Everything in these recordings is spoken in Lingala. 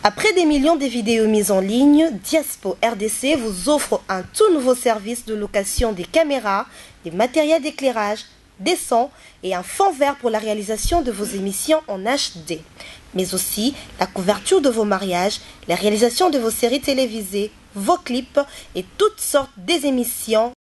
Après des millions de vidéos mises en ligne, Diaspo RDC vous offre un tout nouveau service de location des caméras, des matériels d'éclairage, des sons et un fond vert pour la réalisation de vos émissions en HD. Mais aussi la couverture de vos mariages, la réalisation de vos séries télévisées, vos clips et toutes sortes des émissions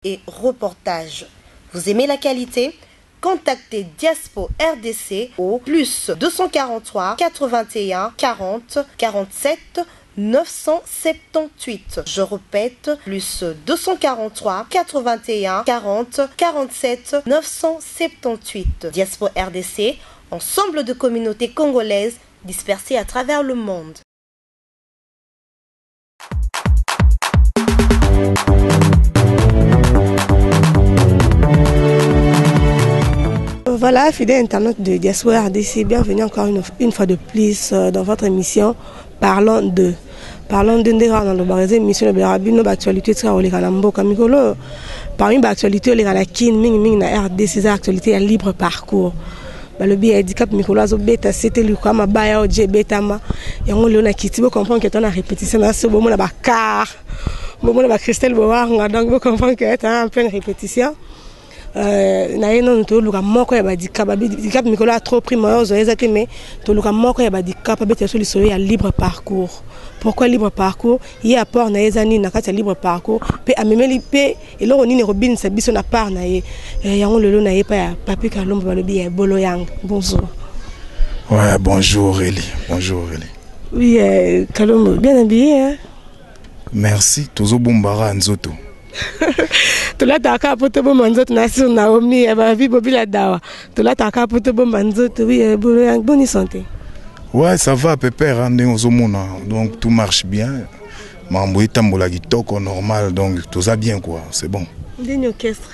et reportages. Vous aimez la qualité? Contactez Diaspo RDC au plus 243 81 40 47 978. Je répète, plus 243 81 40 47 978. Diaspo RDC, ensemble de communautés congolaises dispersées à travers le monde. Voilà, fidèles internautes de Diaspo RDC, bienvenue encore une fois de plus dans votre émission Parlons de. Parlons de dans le émission de Rabino d'actualité très au Mboka Mikolo. Parmi les actualités, les Kin Ming na RDC, actualité à libre parcours. Le biais handicap Mikolo zo beta c'était le comme baya o beta ma. Et on le na kiti vous comprendre que ton répétition na ce moment na ba car. Moment na ba Christelle Boar donc vous comprendre que est en pleine répétition. Na non to luka moko ya badika badika Mikolo a trop pris moi aux mais to luka moko ya badika pa beta solution ya libre parcours. Pourquoi libre parcours? Il y a apport na ezani na kati libre parcours pe amemeli pe eloko nini robin sa biso na part na ye yango lelo na ye pa ya papi Kalombo balobi ya bolo yang. Bonjour. Ouais, bonjour Eli. Bonjour Eli. Oui, Kalombo, bien habillé hein? Merci, tozo bombara nzoto. Tola taka poto bomba nzoto na sur Naomi ba vi bobila dawa. Tola taka poto bomba nzoto oui bolo yang bonne santé. Ouais, ça va, pépère, hein, donc tout marche bien. Mambo itambola kitoko normal, donc tout ça bien quoi, c'est bon. D'un orchestre.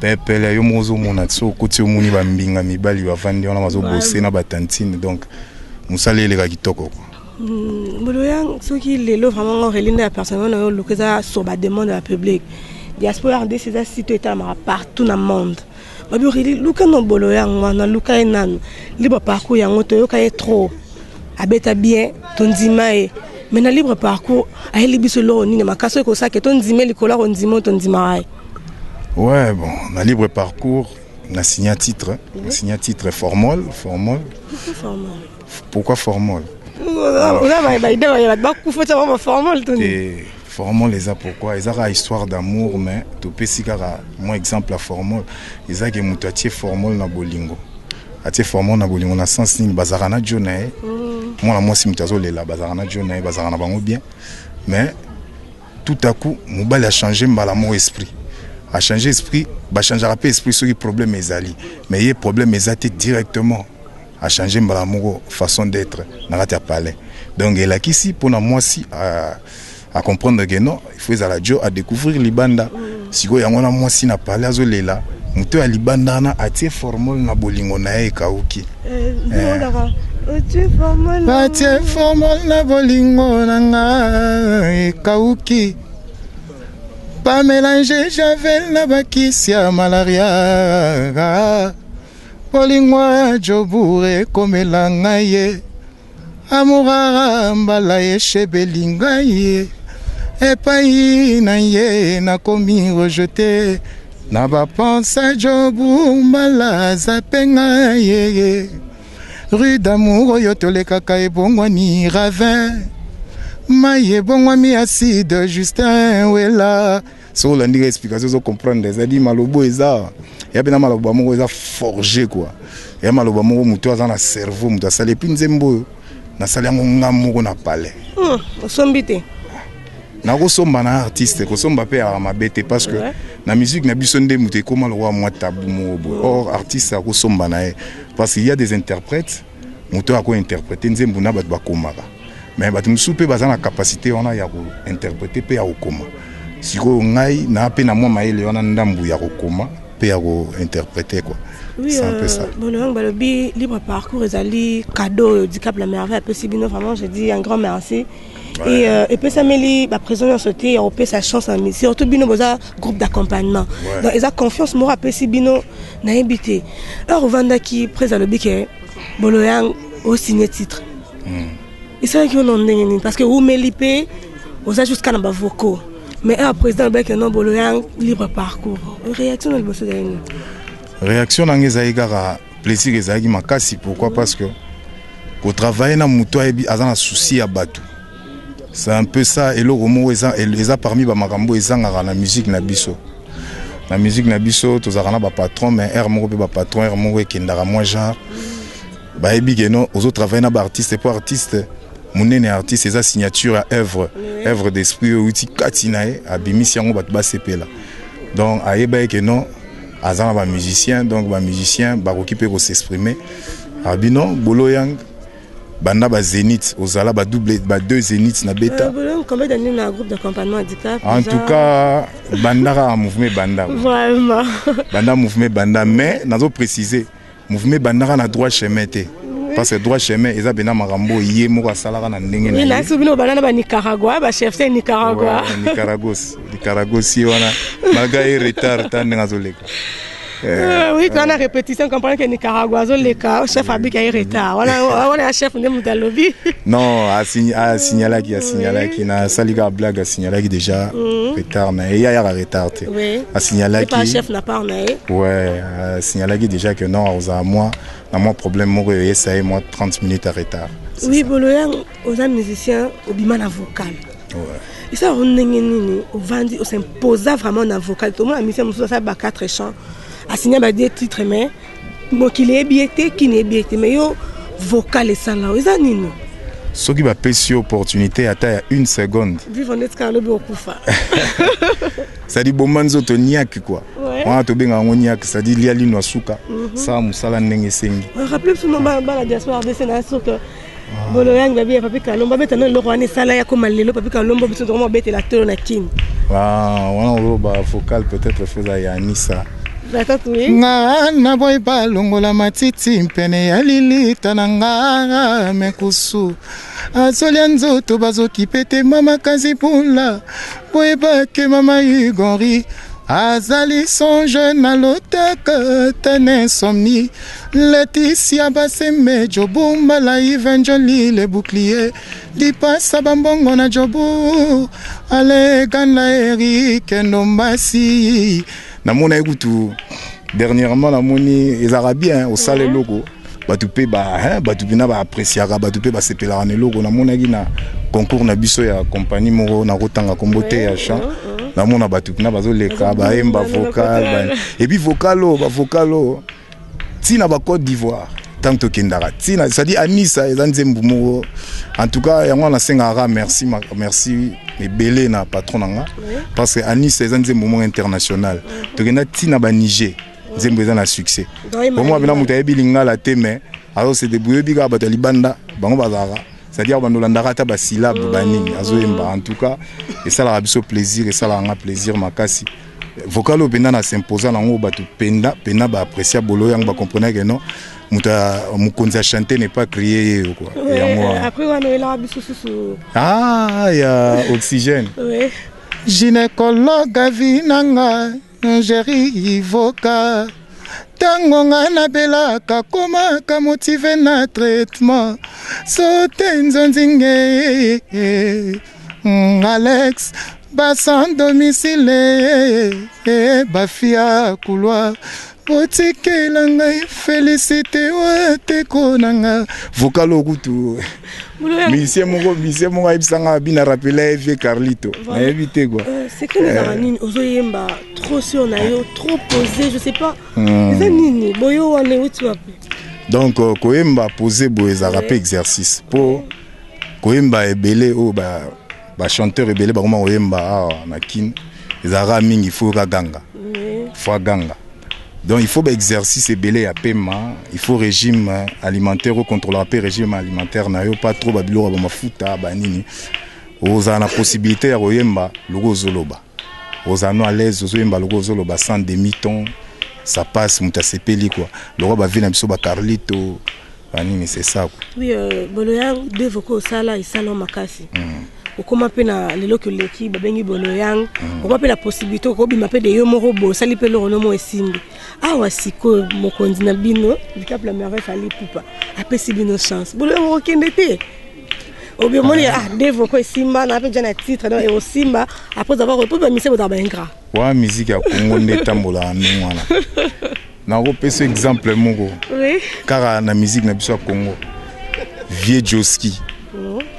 Pépé, là, yo mozo mona tso koti omuni ba mbinga mibali ba vandi ona mazo bosser na ba tantine, donc musale le kitoko quoi. Boloyang soki lelo vraiment relinda personne na yo lokeza sur ba demande de la public. Diaspo RDC c'est site état partout dans le monde. Babiri luka no boloyang wana luka enan libre parcours yango to yoka trop abeta bien tondima e mais na libre parcours ayeli biso lo nini makaso ko sake tondima likola ondimo tondima ai. Ouais bon, na libre parcours na signé titre, formol. Pourquoi formol? Formol les a pourquoi ils ont histoire d'amour mais to pesikara moi exemple la formol ils a que mutatier formol na bolingo atie formol na bolingo na sens ni bazarana jonae moi si mutazo lela bazarana jonae bazarana bango bien mais tout à coup mobile a changé mbala mon esprit a changé esprit ba changera pas esprit sur les problèmes ezali mais il problème ezate directement a changé mbala mon façon d'être na rata parler donc elle a ici pour moi si à comprendre que non, il faut à la radio à découvrir Libanda. Si vous avez moi si na parlé à Zolela, muto à Libanda na atie formol na bolingo na e kauki. Atie formol na bolingo na nga e kauki. Pas mélanger javel na bakisia malaria. Bolingo jobure komela ngaye. Amora mbala ye shebelinga ye. Epai na ye na komi rejeté na ba pensa jobu mbala zapenga ye rue d'amour yo tolekaka ebongwani ravin maye bongwami acide Justin wela so la ndiga explication zo comprendre ça dit malobo eza ya bena malobo moko eza forgé quoi ya malobo moko muto aza na cerveau muto asale pinzembo na salango ngamoko na palais sombite na kosomba na artiste kosomba pe à mabete parce que la musique na biso nde muté comment le roi moi tabou mo or artiste a kosomba na parce qu'il y a des interprètes muto a ko interpréter nzembo na bat bakomaka mais bat musupe baza na capacité on a ya ko interpréter pe ya kokoma siko ngai na pe na moi maele on a ndambu ya kokoma pe ya ko interpréter quoi. Oui, c'est un peu ça. Bon, le libre parcours ezali cadeau du Cap la merveille peu sibino vraiment je dis un grand merci. Ouais. Et puis ça met la présence sauter on peut sa chance en mission surtout bino boza groupe d'accompagnement. Ouais. Donc ils ont confiance moi peu sibino na invité. Alors vanda qui présente le bique boloyang au signé titre. Et c'est vrai qu'on en est parce que vous m'élipez, vous êtes jusqu'à nos vocaux. Mais un président avec un homme libre parcours. Réaction dans le boss de réaction dans les aïgara plaisir les aïgi makasi. Pourquoi? Parce que au travail na muto a un souci à battu. C'est un peu ça. Et le romo les a parmi ba makambo ezanga la musique na biso. La musique na biso tous arana ba patron mais er mo ba patron er mo kendara moi genre ba ebi geno aux autres travail na ba artiste pour artiste mon artiste c'est sa signature à œuvre d'esprit outil katinae abimisi yango bat ba sepela. Donc ayeba que non azana ba musicien donc ba musicien ba occupé pour s'exprimer. Abino bolo yang banda ba Zénith ozala ba double ba deux Zénith na beta. Combien d'années dans un groupe d'accompagnement handicap? En tout cas banda mouvement banda. Vraiment. Banda mouvement banda mais nazo préciser mouvement banda na droit chemin té. Parce que droit chemin eza bena marambo yé moko salara na ndenge na. Ni na subino bana ba Nicaragua ba chef c'est Nicaragua. Nicaragua si wana malgré retard tan ngazoleka. Oui, quand on a répétition, on comprend que Nicaragua, le chef a dit qu'il y a retard. On est un chef de lobby. Non, a signalé qui na saliga blague a signalé déjà retard na. Il y a retard. Oui. A signalé qui. Le chef n'a pas naé. Ouais, a signalé déjà que non, aux a moi, na mon problème moi ça est moi 30 minutes à retard. Oui, boloyan aux musiciens au bimana vocal. Ouais. Et ça on nini au vandi on s'impose vraiment na vocal. Tout le monde a mis ça ba 4 chants. A signé des titres mais moi qui l'ai bien qui n'est bien mais yo vocal et ça là ils ont nini ce qui va passer opportunité à taille 1 seconde vivre net quand le beaucoup fa ça dit bon manzo to niak quoi on a to benga ngoniak ça dit liali no suka ça musala ndenge sengi rappelez tout nom ba la diaspora de sénation que bolo yang babi papi kalomba betana le roi ne sala ya comme lelo papi kalomba biso vraiment bete la tolo na kin on ba vocal peut-être faisait ya Anissa nga na boy balongola matiti mpene ya lilita na nga mekusu azolia nzoto bazokipete mama kazi pula boy bake mama igori azali songe na lotaka tene insomnie Laetitia baseme jobu mbala evangelie le bouclier dipasa bambongo na jobu ale gana Eric Ndombasi na mona ekutu dernièrement la moni les arabiens au sale logo batupe batupina ba apprécier batupe ba sepela na logo na mona gina concours na biso ya compagnie moko na rotanga kombote ya chant na mona batupina bazoleka ba emba vocal et puis vocalo tina ba Côte d'Ivoire tant que kendara tina ça dit Anissa ezanzembu moko en tout cas yango na sengara merci et belé na patron nanga parce que Anissa ezanzembu moko international to kenda tina ba Niger nzembo ezana succès pour moi bina muta ebilinga la teme alors c'est débrouiller biga ba libanda bango bazara c'est-à-dire bandolandaka ta ba syllabe banini azoyemba en tout cas et ça la biso plaisir et ça la nga plaisir makasi vocalo penda na s'imposer nango batu penda ba apprécier bolo yang ba comprendre que non mukonzi a chanter n'est pas crier quoi après on est là biso il y a oxygène gynécologue avinanga Ngeri voka tango nga na belaka koma ka motive na traitement sote nzonzinge Alex basan domicile bafia couloir Botike langa félicité wate konanga vocalo kutu Monsieur mon ibsanga bina rappeler vieux Carlito na éviter quoi c'est que les aranine ozoyemba trop sur na yo trop posé je sais pas c'est nini boyo wane uti wapi donc koyemba poser boeza rapper exercice pour koyemba ebele o ba chanteur ebele ba koma koyemba na kin ezara mingi faut ganga donc il faut exercice et belé à paiement, il faut régime alimentaire au contrôle régime alimentaire na yo pas trop babilo ba mafuta ba nini oza na possibilité ya koyemba logo zoloba oza no à l'aise ozoyemba logo zoloba sans demi-ton ça passe muta sepeli quoi logo ba vina biso ba Carlito ba nini c'est ça quoi. Oui boloya de voko sala isalo makasi okoma pe na lelo que leki babengi boloyang okoma pe la possibilité ko bima pe de yo moko bo sali pe lo no esimbi awa siko mokonzi na bino likap la merveille fali pupa apesi bino chance boloyang okende te Obiomoni devo ko simba na pe jana titre et au simba après avoir repris mise au tabengra. Wa musique ya Congo netambola nwana. Na ko pese exemple moko. Oui. Car na musique na biso Congo. Vieux Joski.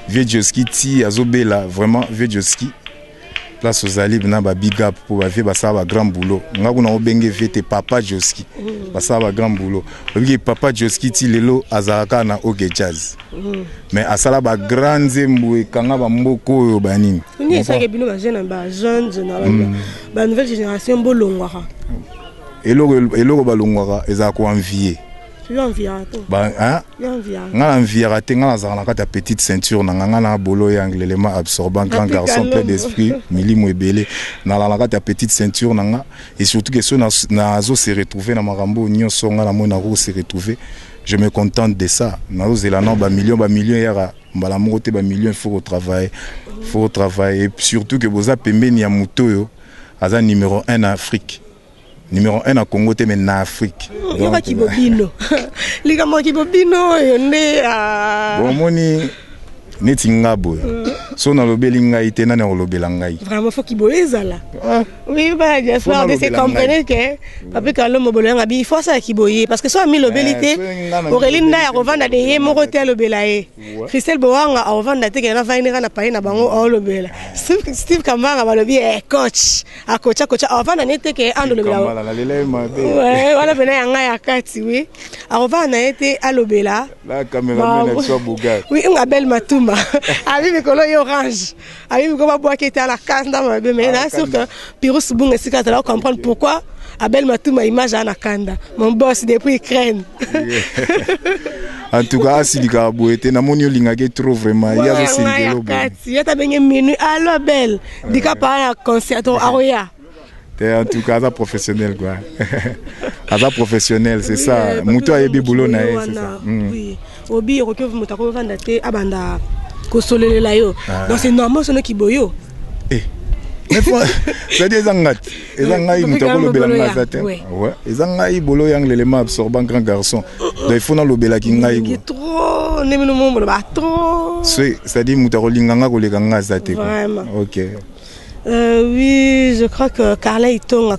Vieux Joski ti azobela vraiment Vieux Joski. Place aux alibes na ba big up pour ba vie ba ça ba grand boulot. Nga kuna obenge vete Papa Joski. Ba ça ba grand boulot. Obi Papa Joski ti lelo azaraka na Oge Jazz. Mais asala ba grand zembu e kanga ba mboko yo banini. Ni ça ke bino ba jeune ba ba nouvelle génération bolongwara. Eloko ba longwara ezako envier. Tu envier ba hein? Nga envier raté nga azarana ka ta petite ceinture na nga na bolo yang l'élément absorbant grand garçon plein d'esprit milimo ebele na la ta petite ceinture na nga et surtout que so na zo se retrouver na marambo nyonso nga na mona ro se retrouver. Je me contente de ça. Na zo zelana ba million yara mbala mote ba million il faut travailler et surtout que boza pembeni ya mutoyo aza numéro 1 en Afrique. Numéro 1 à Congo, mais en Afrique. Il y a qui bobino. Les gars qui bobino et on est à. Bon, moni, netinga boy. So na lobelinga ite na lobelangai. Vraiment faut qu'il boye ça là. Oui, bah j'espère de se comprendre que papa quand l'homme bolanga bi il faut ça qui boye parce que so ami lobelité. Auréline na revendre de yé mo hotel lobelaé. Christelle Boanga a revendre te que na vainera na paye na bango o lobela. Steve Kamara ba lobi coach. A coach a revendre nete que ando lobela. Ouais, voilà venait yanga ya kati oui. A revendre na été à lobela. La caméra na so boga. Oui, on appelle Matuma. Abi mikolo orange. Abi mikolo bois qui était à la case dans ma mais là sûr que Pirous Bunga c'est là comprendre pourquoi Abel Matuma image à Nakanda. Mon boss depuis Ukraine. En tout cas, si les boete na monio lingage trop vraiment il y a aussi le lobo. Il y a tabenge menu allo Belle. Dika par concert Aroya. En tout cas, ça professionnel quoi. Ça professionnel, c'est ça. Muto ayebi boulot na c'est ça. Oui. Obi rekev mutako vanda te abanda kosolele la yo. Donc c'est normal ce qui boyo. Mais ça dit zangat. Ezangai mutako lobelanga zate. Ouais. Ezangai bolo yang l'élément absorbant grand garçon. Donc il faut na lobela kingai. Trop, nemino mo ba trop. Ça dit mutako linganga ko lekanga zate. Vraiment. OK. Oui, je crois que Carla Itonga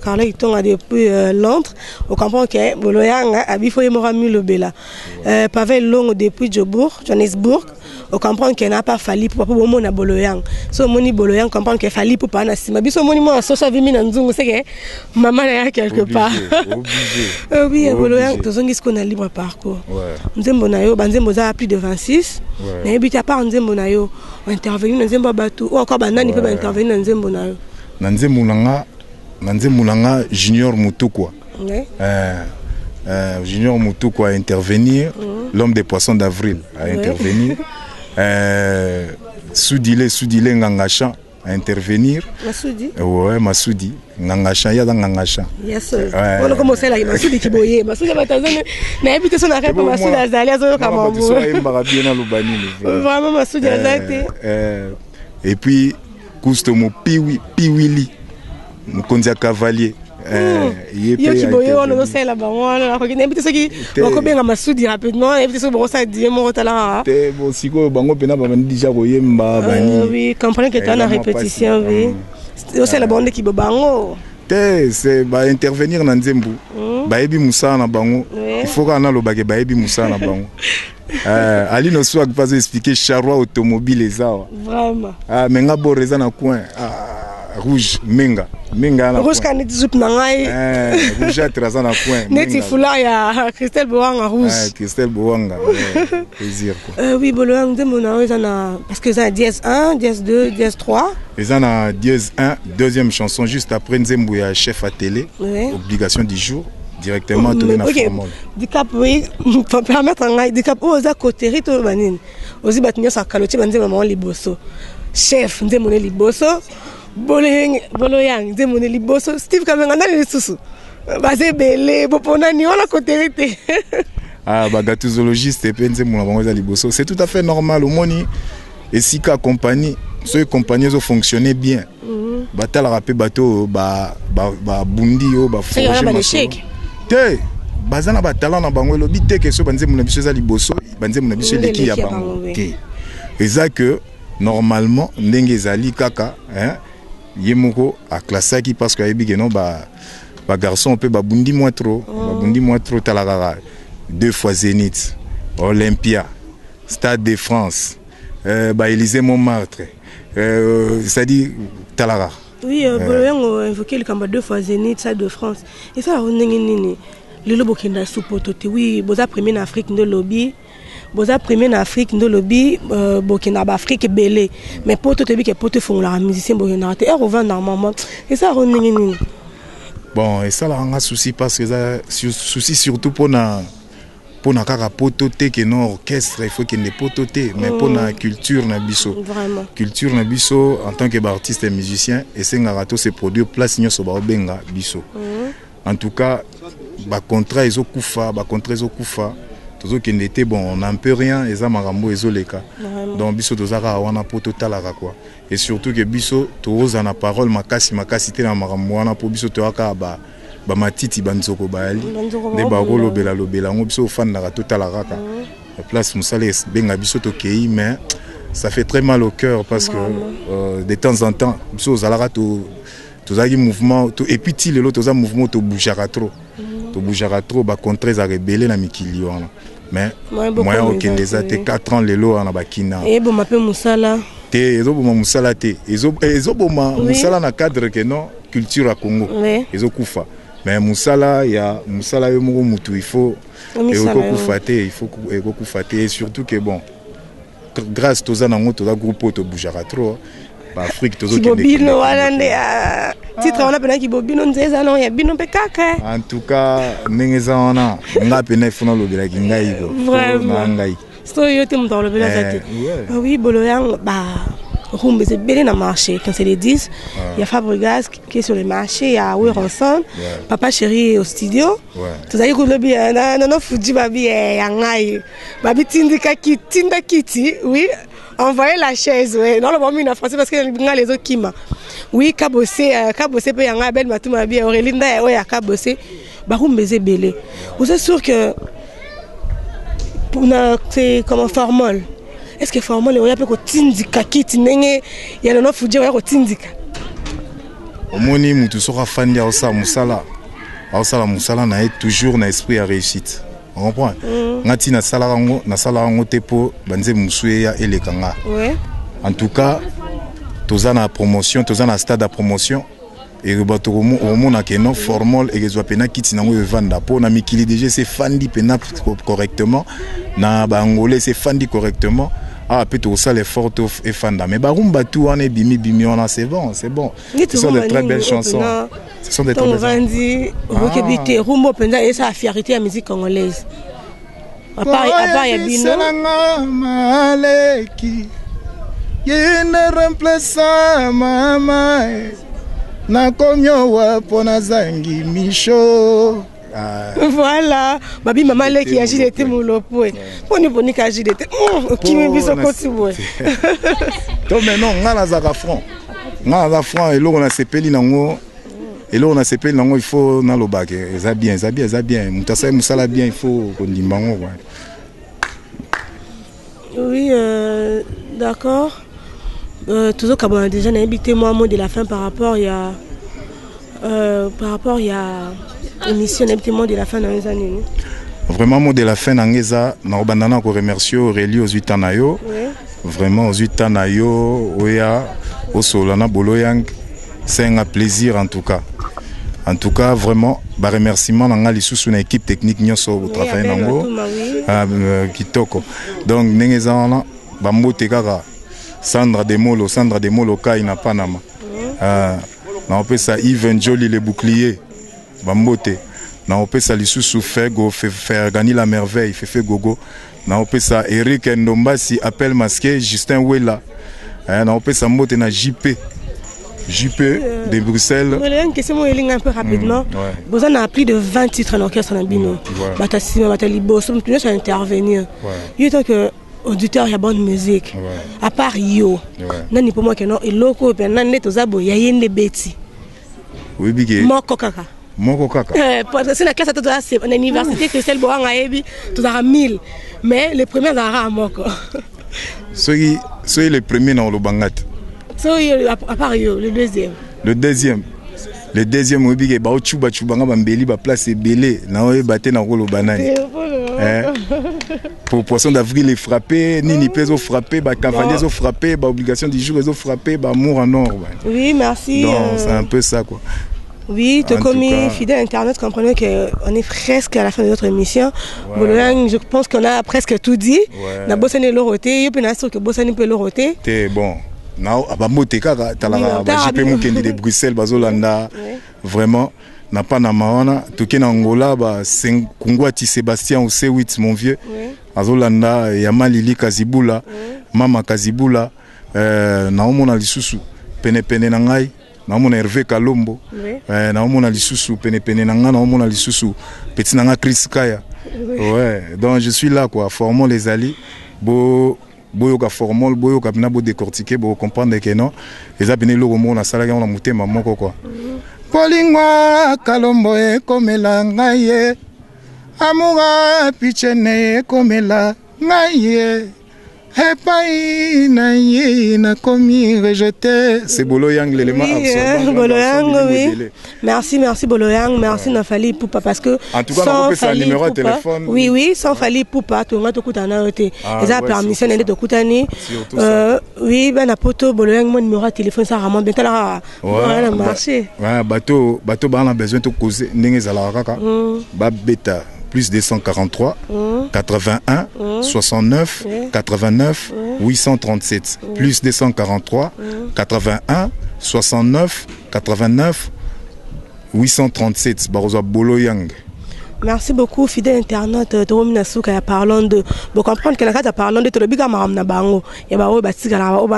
depuis Londres. On comprend que Boloyanga a bifoué Moramu Lobela. Pavel Long depuis Johannesburg. On comprend qu'il n'a pas fallu pour mon na Boloyang. So moni Boloyang comprend qu'il fallait pour pas na sima. Biso moni mo social vimi na nzungu c'est que maman est quelque part. Obligé. Oui, Boloyang tozongi ce qu'on a libre parcours. Nzembo na yo banzembo za plus de 26. Mais bita pas nzembo na yo intervenir na nzembo batu ou encore banani peut intervenir na nzembo na yo. Na nzembo nanga Junior Mutukwa. Junior Mutukwa a intervenir, l'homme des poissons d'avril a intervenir. Soudile Ngangashan à intervenir. Massoudi? Ouais, Massoudi. Ngangashan, il y a dans Ngangashan. Yes, on a commencé là, Massoudi qui boye. Massoudi va t'attendre. Mais habité son arrêt pour Massoudi Azali, à Zoyo Kamambo. Vraiment, Massoudi Azali. Et puis, Koustomo Piwili, Mkondia Cavalier. Yo qui boye, on a aussi là-bas. On a habité ceux qui vont bien à Massoudi rapidement. Habité ceux qui vont s'addier, mon talent. Bon, si vous avez déjà boye, oui, comprenez que tu as une répétition, oui. C'est aussi la bande qui bobango. C'est intervenir dans Nzembo. Baebi Moussa na bango. Il faut qu'on a le bagage Baebi Moussa na bango. Ali no soit pas expliquer charroi automobile les arts. Vraiment. Ah mais nga boreza na coin. Rouge menga na rouge kan neti zup na ngai rouge atraza na coin neti fula ya Christelle Boanga rouge Christelle Boanga plaisir quoi oui Boloang nzembo na eza na parce que ça dièse 1 dièse 2 dièse 3 eza na dièse 1 deuxième chanson juste après nzembo ya chef à télé obligation du jour directement tourner na formule du cap oui pour permettre ngai du cap oza côté rito banine ozi batnya sa kaloti banzembo maman liboso chef nzembo ne liboso Boloyang, Zemone Liboso, Steve Kamengana les sous. Basé belé, Boponani, on a côté. Ah, bagatuzologiste et Penze Moulabangoza Liboso. C'est tout à fait normal. Au moni, et si ka compagnie, ceux compagnies ont fonctionné bien. Batal rapé bateau, bundi, forger. Te, bazana batala na bango, lo bité que ce banze Moulabiso Liboso, banze Moulabiso Leki ya bango. Et ça que normalement ndenge ezali kaka hein yemoko a classé qui parce que ayebi que non ba garçon peut babundi moi trop talagara 2 fois Zénith, Olympia, Stade de France, Élysée Montmartre, c'est-à-dire Talara. Oui, on a évoqué le combat 2 fois Zénith, Stade de France. Et ça, on est le lobo qui est sous pototé. Oui, vous avez premier en Afrique de lobby. Vous avez premier en Afrique de lobby, Burkina Afrique belé. Mais pototé qui est poté font la musicien Burkina. Et on va normalement. Et ça, on est bon, et ça, là, on a souci parce que ça, souci surtout pour na kaka pototé que non orchestre, il faut qu'il y ait pototé, mais pour la culture na biso. Vraiment. Culture na biso en tant qu'artiste et musicien, et c'est ngarato se produire place nyo so ba benga biso. En tout cas, ba contrat ezo kufa, toujours qu'il n'était bon, on n'en peut rien, et ça marambo ezo leka. Donc biso tozaka wana poto talaka quoi. Et surtout que biso toza na parole makasi te na marambo wana po biso toaka ba matiti banzoko baali ne ba lobela ngo biso fan na totalaka ka. La place musale benga biso to kei mais ça fait très mal au cœur parce que de temps en temps biso zalaka tozaki mouvement et puis ti lelo toza mouvement to bougera trop. To bougera trop ba contre za rebelle na mikili wana. Mais moyen okende za te 4 ans lelo na bakina. Et bon mape musala te ezoboma musala te ezoboma musala na cadre que non culture à Congo ezokufa mais musala ya musala yo moko mutu il faut ekokufa te et surtout que bon grâce toza nango toza groupe to bougera trop ba Afrique tozo kende bino wana nde titre wana pena ki bobino nzeza non ya bino pe kaka en tout cas nengeza wana nga pena ifuna lobela ki ngai ko na ngai so yo te mutalo lobela zate oui bolo yang ba rumbe c'est bien na marché quand c'est les 10 il y a Fabregas qui est sur les marchés il y a Weronson papa chéri au studio tout ça ko lobi na fuji babi yangai babi tindika kiti oui envoyer la chaise ouais non le bon en français parce que les autres kima oui kabosé pe yanga belle matuma bien Aurélinda ouais kabosé ba rumbe c'est belé vous êtes sûr que c'est comme formol. Est-ce que formol il y a peu ko tindika kiti nenge ya no fuji ya ko tindika omoni mutu soka fandi ya osa musala na est toujours na esprit à réussite on comprend ngati na sala ngo te po banze musuye ya elekanga en tout cas toza na promotion toza na stade de promotion et bato omona ke non formol et ezwa pena kiti nango evanda po na mikili déjà c'est fandi pena correctement na bangolais c'est fandi correctement peut-être ça l'effort et fanda mais barumba tout on est bimi on a c'est bon ce sont de très belles chansons ce sont des très belles chansons rumbo penza et ça fierté la musique congolaise à part ya bino maleki yena remplaça mama na komyo wa pona zangi micho. Voilà, babi maman le qui agit était molopoué. Poni poni qui agit était. Qui me biso kotiboué. Donc maintenant ngala za franc. Ngala franc et là on a sepeli nango. Et là on a sepeli nango il faut na lobake. Ça bien. Mutasa musala bien il faut qu'on dimbango quoi. Oui, d'accord. Toujours comme on a déjà invité moi mot de la fin par rapport il y a émission mot de la fin dans les années. Vraiment mot de la fin dans ngeza na obandana ko remercier Aurélie aux 8 ans na yo. Vraiment aux 8 ans na yo oya osolana boloyang c'est un plaisir en tout cas. En tout cas vraiment ba remerciement na ngali sous une équipe technique nyonso au travail nango kitoko. Donc ngeza na ba mbote kaka Sandra Demolo Kai na Panama. Na opesa Yves Njoli le bouclier. Bambote. Na opesa Lisusu Fego fait gagner la merveille, fait gogo. Na opesa Eric Ndombasi appel masqué Justin Wela. Na opesa mbote na JP de Bruxelles. Il y a une question un peu rapidement. Vous en avez plus de 20 titres en orchestre en Bino. Batasima, Batalibo, nous pouvons intervenir. Il y a que auditeur ya bonne musique à part yo nani pour moi que non eloko pe nani tozabo ya yende beti oui bigé moko kaka parce que c'est la classe à l'université Christelle Boanga ebi tozara 1000 mais les premiers ara moko Soyez le premier dans le bangat. Soyez à part le deuxième. Le deuxième, oui, il y a chuba bambeli, place belé, na oye baté na rolo banane. Pour poisson d'avril les frapper, ni pèse au frapper, cavaliers au frapper, obligation du jour ils ont frappé, amour en or. Oui, merci. Donc c'est un peu ça quoi. Oui, tout comme fidèle Internet, comprenez qu'on est presque à la fin de notre émission. Ouais. Je pense qu'on a presque tout dit. On a bossé le roté, il y a sûr que bossé peut le roté. C'est bon. Non, abamoteka talaka JP Mukendi de Bruxelles bazolanda vraiment n'a pas na maana toke na Angola ba Kungwati Sébastien au C8 mon vieux azolanda ya Malili Kazibula mama Kazibula na omona lisusu pene na ngai na omona Hervé Kalombo na omona lisusu pene na ngai na omona lisusu petit na nga Chris Kaya ouais donc je suis là quoi formons les alliés boyoka formol boyoka bina bo décortiquer bo comprendre que non les abene lo mo na sala na mutema moko quoi polingwa Kalombo e komela ngaye amuga pichene e komela ngaye Hepai na ye na komi rejeté. C'est Boloyang l'élément absorbant. Boloyang, oui. Merci Boloyang, merci Nafali Poupa parce que en tout cas on peut faire un numéro de téléphone. Oui, sans Fali Poupa, tout le monde kutana ote. Les a permission de kutani. Oui, ben na poto Boloyang mon numéro de téléphone ça vraiment bien là. Voilà marché. Ouais, bateau ba on a besoin de causer ndenge zala kaka. Ba beta plus 243 81 69 89 837 plus 243 81 69 89 837 Baroza Boloyang. Merci beaucoup, fidèle internaute. Parlons de. Vous comprenez que la parlons de tout le biga maram na bango. Il y a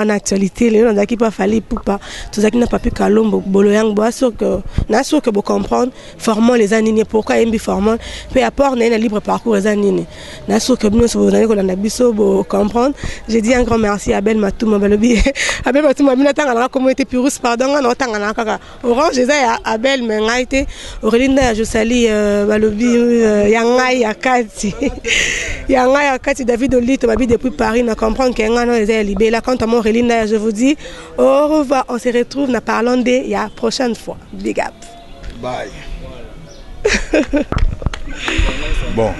une actualité. Les gens qui pas fallu pour pas. Tout ça qui n'a pas pu Kalombo Boloyang. Bien sûr que, n'a sûr que vous comprenez. Formons les animés. Pourquoi MB formons? Peu importe, on a un libre parcours les animés. N'a sûr que nous vous avez qu'on a biso vous comprendre. J'ai dit un grand merci à Abel Matouma Balobi. Abel Matouma mina tanga la communauté purus pardon on tanga la kaka. Orange j'ai Abel mais ngaité. Auréline Josali Balobi. Yangai Yakati David Olito Babi depuis Paris na comprendre que ngana les libé là quand à Relinda je vous dis au revoir on se retrouve na parlons de la prochaine fois big up bye bon